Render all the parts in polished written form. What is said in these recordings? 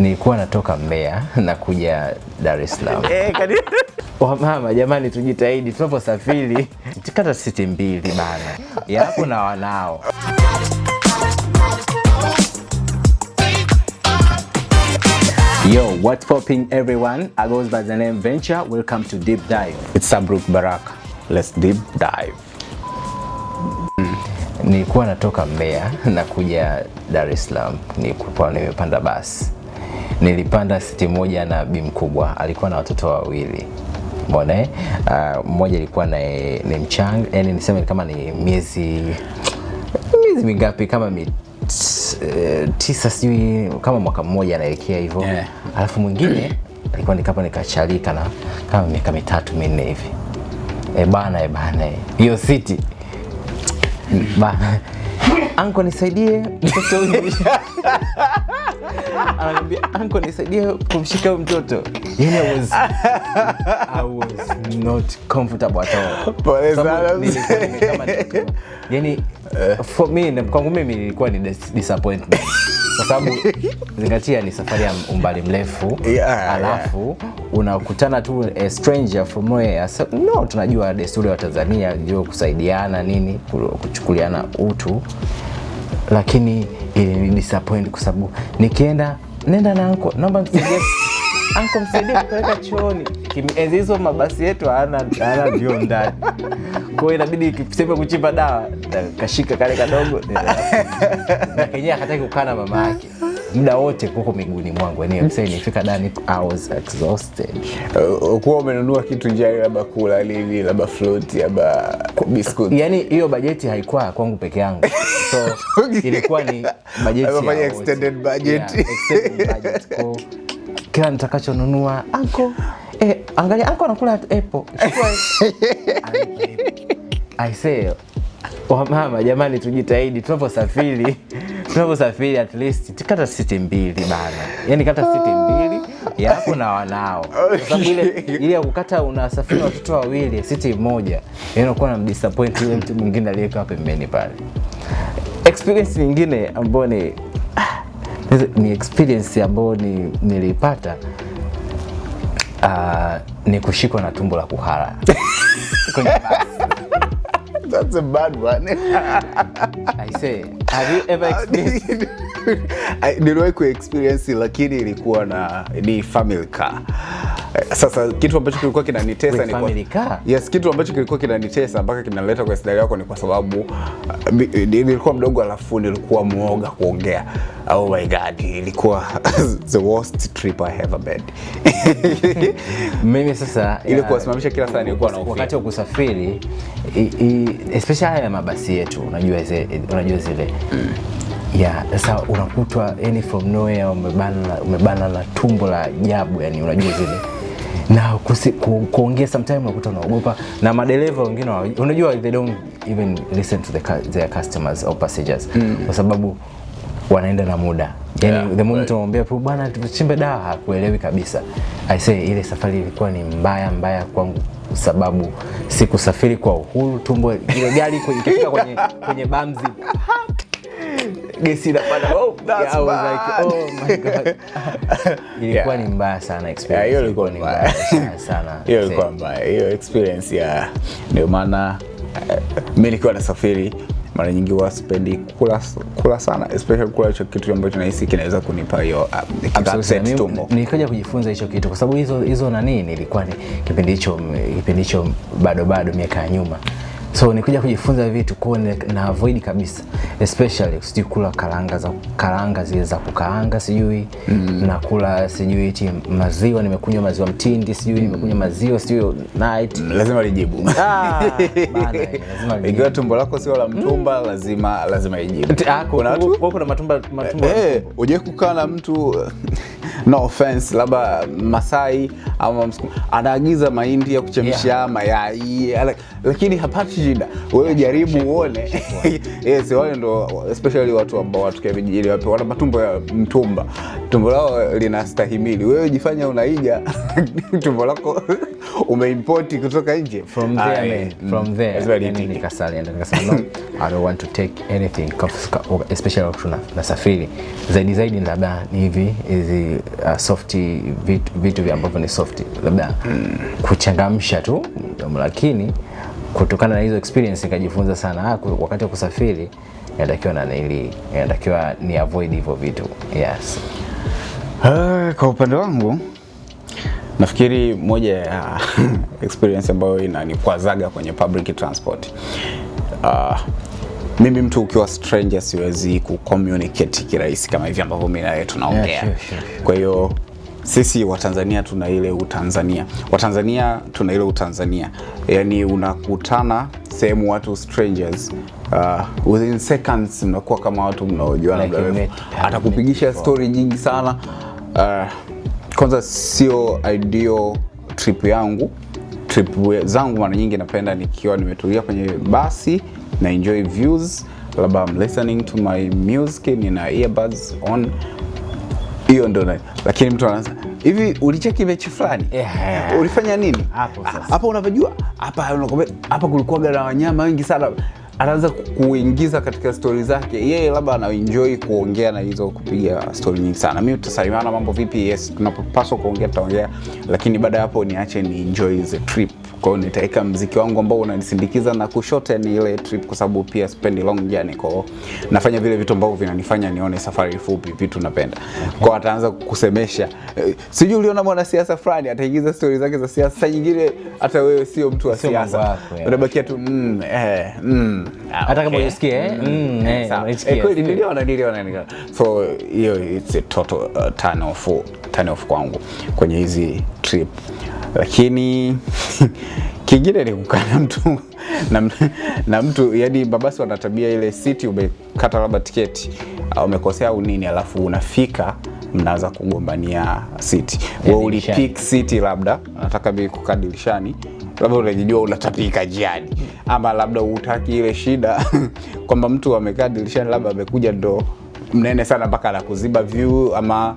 Nilikuwa natoka Mbeya na kuja Dar es Salaam. Mama jamani, tujitahidi tunaposafiri tukata siti mbili bana. Yapo na wanao. Yo, what's popping everyone? I goes by the name Venture. Welcome to Deep Dive. It's Sabruk Baraka. Let's deep dive. Nilikuwa natoka Mbeya na kuja Dar es Salaam. Nilikuwa nimepanda basi. Nilipanda siti moja na bi mkubwa, alikuwa na watoto wawili. Mbona mmoja alikuwa ni mchanga, yani niseme kama ni miezi mingapi, kama 9 sijui, kama mwaka mmoja anaelekea hivyo. Yeah. Alafu mwingine alikuwa nikachalika na kama miaka 3-4 hivi. Bana hiyo siti bana, anko nisaidie mtoto huyu. Ananiambia anko nisaidie kumshika mtoto. Yani I was not comfortable at all. Pole sana. Yani for me, kwangu mimi ilikuwa ni disappointment. Kwa sababu zingatia ni safari ya umbali mrefu. Alafu unakutana tu a stranger from nowhere. So, no, tunajua desturi wa Tanzania ndio kusaidiana nini, kuchukuliana utu. Lakini ili disappoint kwa sababu nikienda nenda na anko, naomba msaidie anko, msaidie kupeleka chooni. Enzi hizo mabasi yetu hana vyoo ndani. Kwa hiyo inabidi kisema kuchimba dawa, kashika kale kadogo. Na Kenya hataki kukaa na mama yake muda wote kuko miguuni mwangu. Yani msanii nifika ndani, I was exhausted. Kwa umenunua kitu njari, labda kula nini, labda float, labda biscuit. Yani hiyo bajeti haikuwa kwangu peke yangu. So ilikuwa ni bajeti ya extended budget. Yeah, extended budget. Kwa kila nitakachonunua, anko angalia anko anakula apple. I say, mama jamani, tujitahidi tunaposafiri at least tukata siti mbili bana. Yani kata siti mbili yapo na wanao. Kwa sababu ile ya kukata unasafiri watoto wawili siti moja, yani unakuwa na disappoint yule mtu mwingine aliyekaa pembeni pale. Experience nyingine ambayo ni experience ambayo nilipata ni kushikwa na tumbo la kuhara kwenye basi. That's a bad one. I say, have you ever experienced? Niliwahi ku-experience, lakini ilikuwa ni family car. Sasa kitu ambacho kilikuwa kinanitesa ni family car? Yes, kitu ambacho kilikuwa kinanitesa mpaka kinaleta kwa sidari yako ni kwa sababu nilikuwa mdogo, alafu nilikuwa muoga kuongea. Oh my god, ilikuwa the worst trip I ever been. Mimi sasa ilikuwa simamisha kila saa, nilikuwa na wakati wa kusafiri, especially haya mabasi yetu, unajua zile. Yeah, sasa unakutwa yani from nowhere umebana na tumbo la ajabu, yani unajua zile. Na kuongea sometimes unakuta unaogopa, na madereva wengine unajua they don't even listen to their customers or passengers. Kwa sababu wanaenda na muda. Yani the moment unamwambia tu bwana tuchimbe dawa, hakuelewi kabisa. I say ile safari ilikuwa ni mbaya kwangu sababu sikusafiri kwa uhuru. Tumbo ile gari ikifika kwenye bamzi, gesi inapanda. I was like, oh my god. Ilikuwa ni mbaya sana experience. Hiyo ilikuwa ni mbaya sana. Hiyo ilikuwa mbaya. Hiyo experience ndio maana mimi nikiwa nasafiri mara nyingi wasipendi kula sana, especially kula hicho kitu ambacho nahisi kinaweza kunipa hiyo upset tumbo. Nilikuja kujifunza hicho kitu kwa sababu hizo nilikuwa ni kipindi hicho bado miaka ya nyuma. So nikuja kujifunza vitu kwa na avoid kabisa, especially sijui kula karanga zile za kukaanga, sijui na kula sijui eti maziwa, nimekunywa maziwa mtindi, sijui nimekunywa maziwa sijui night. Lazima lijibu. Bana, lazima lijibu. Ikiwa tumbo lako sio la mtumba, lazima ijibu. Kuna matumbo. Uje kukaa na mtu no offense, labda Masai ama anaagiza mahindi ya kuchemsha mayai, lakini hapati shida. Wewe jaribu uone. Yes, wale ndo especially watu ambao watukia vijijini wapi wana matumbo ya mtumba. Tumbo lao linastahimili. Wewe jifanya unaiga tumbo lako umeimport kutoka nje. From there nikasali no, I don't want to take anything especially nasafiri zaidi labda ni hizi soft vitu vya ambavyo ni soft labda kuchangamsha tu, lakini kutokana na hizo experience nikajifunza sana wakati wa kusafiri inatakiwa ni avoid hivyo vitu. Yes. Kwa upande wangu nafikiri moja ya experience ambayo inanikwazaga kwenye public transport, mimi mtu ukiwa stranger siwezi kucommunicate kirahisi kama hivi ambavyo mimi na wewe tunaongea. Yeah, sure. Kwa hiyo sisi Watanzania tuna ile Utanzania, yani unakutana sehemu watu strangers, within seconds mnakuwa kama watu mnaojuana, atakupigisha story nyingi sana. Kwanza sio ideal trip yangu. Trip zangu mara nyingi napenda nikiwa nimetulia kwenye basi na enjoy views, labda I'm listening to my music, nina earbuds on, hiyo ndo. Lakini mtu anaanza hivi, ulicheki mechi fulani? Ulifanya nini? Hapa unapojua hapa kulikuwa na wanyama wengi sana, anaanza kuingiza katika story zake. Yeye labda ana enjoy kuongea na hizo, kupiga story nyingi sana. Mimi tutasalimana, mambo vipi? Yes, tunapaswa kuongea, tutaongea, lakini baada hapo niache ni enjoy the trip. Kwa hiyo nitaweka muziki wangu ambao unanisindikiza na kushorten ile trip, kwa sababu pia spend long journey. Kwa hiyo nafanya vile vitu ambavyo vinanifanya nione safari fupi, vitu napenda. Kwa hiyo ataanza kukusemesha, sijui uliona mwanasiasa fulani, ataingiza stories zake za siasa. Sasa nyingine hata wewe sio mtu wa siasa, unabakia tu hata kama unasikia kweli niliona. So hiyo it's a total turn off kwangu kwenye hizi trip. Lakini kingine ni kukana mtu na mtu, yani mabasi wana tabia ile, city umekata labda tiketi au umekosea au nini, alafu unafika mnaanza kugombania city. Wewe ulipick city, labda nataka mimi kukaa dirishani, labda unajijua unatapika jiani, ama labda hutaki ile shida kwamba mtu amekaa dirishani, labda amekuja ndo mnene sana mpaka anakuziba view, ama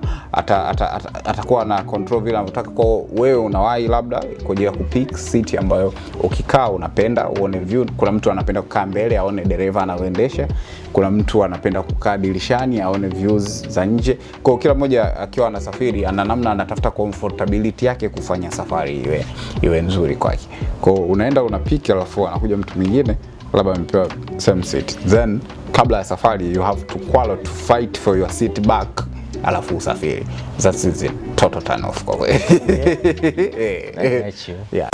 atakuwa na control vile anataka. Kwa wewe unawahi labda kwa ajili ya kupick seat ambayo ukikaa unapenda uone view. Kuna mtu anapenda kukaa mbele aone dereva anaoendesha, kuna mtu anapenda kukaa dirishani aone views za nje. Kwa kila mmoja akiwa anasafiri ana namna, anatafuta comfortability yake kufanya safari iwe nzuri kwake. Kwa unaenda unapick, alafu anakuja mtu mwingine labda amepewa same seat, then kabla ya safari you have to qualify to fight for your seat back, alafu usafiri. That is a total turn off kwa kweli. Yeah.